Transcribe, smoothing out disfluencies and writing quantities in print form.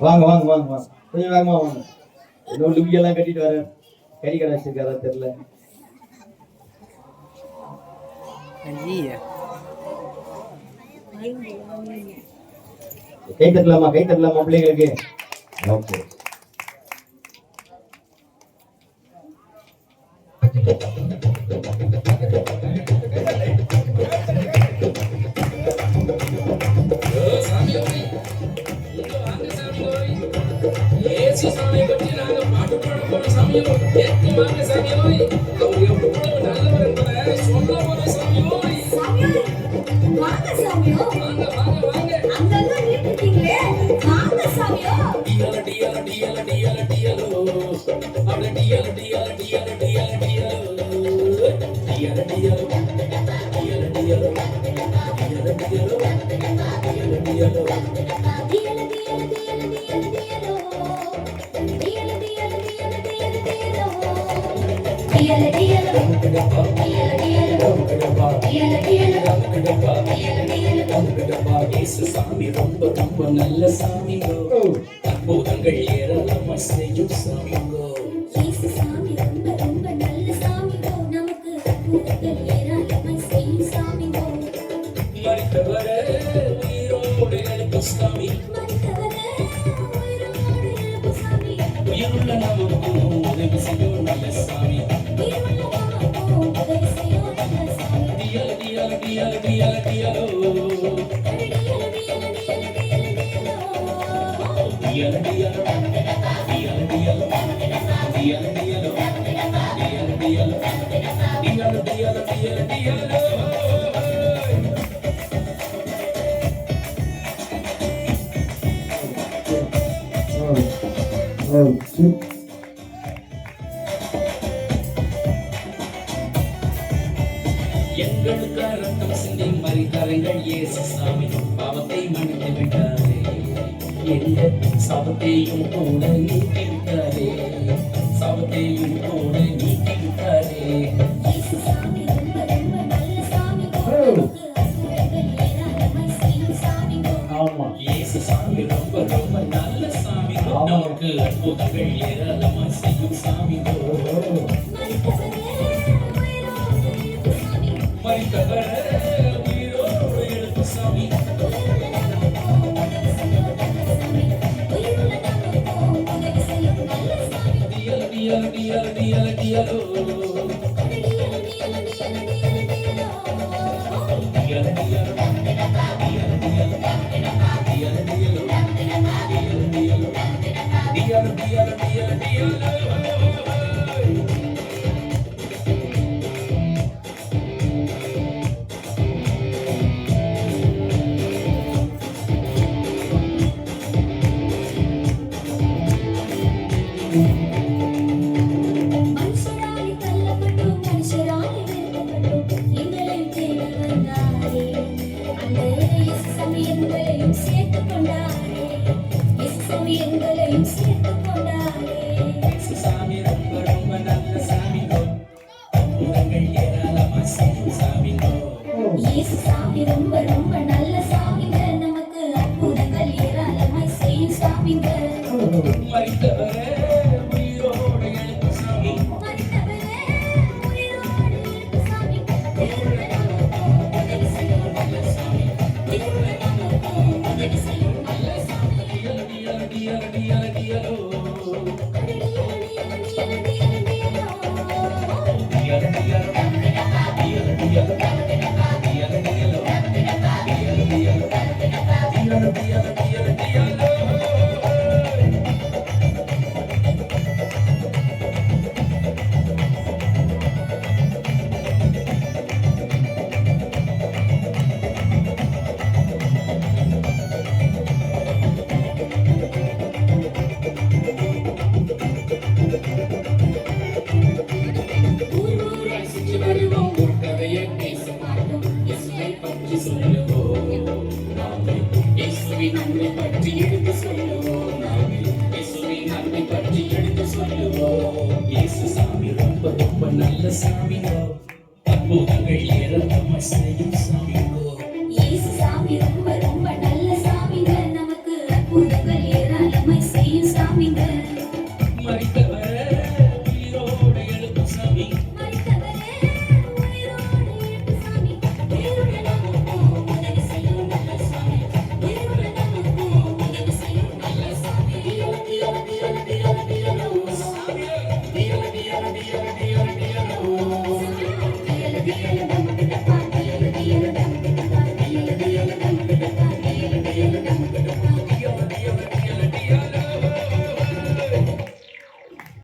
வாங்க வாங்க வாங்க வாங்க கொஞ்சம் வேகமா வாங்க. இன்னும் லுங்கியெல்லாம் கட்டிட்டு வரேன். கறி கடை வச்சிருக்காரா தெரியல. கை தட்டலாமா பிள்ளைங்களுக்கு? ஓகே. சாமி ரொம்ப ரொம்ப நல்ல சாமி, அற்புதங்கள் ஏராளமா செய்யும் சாமி. சாமி ரொம்ப ரொம்ப நல்ல சாமி, நமக்கு அற்புதங்கள் ஏராளமா செய்யும் சாமி. மரித்தவரே உயிரோடு எழுப்பு சாமி, உயிருள்ள நமக்கும் உதவி செய்யும் நல்ல சாமி. எங்களுக்காக ரத்தம் சிந்தி மரித்தார்கள் இயேசு சாமி, பாவத்தை மன்னித்து விட்டாரே, எங்கள் சாபத்தையும் கூட நீக்கி விட்டாரே, சாபத்தையும் கூட நீக்கி விட்டாரே. இயேசு சாமி ரொம்ப ரொம்ப நல்ல சாமி, இயேசு சாமி ரொம்ப ரொம்ப நல்ல சாமி, நமக்கு அற்புதங்கள் ஏராளமா செய்யும் சாமி. சாமி ரொம்ப ரொம்ப நல்ல சாமிங்க, நமக்கு அற்புதங்கள் ஏராளமாய் செய்யும் சாமிங்க. மரித்தவரே உயிரோடு எழுப்பு சாமி, மரித்தவரே உயிரோடு எழுப்பு சாமி, உதவி செய்யும் நல்ல சாமி, உதவி செய்யும் நல்ல சாமி. நல்ல சாமி, அற்புதங்கள் ஏராளமா செய்யும் சாமி.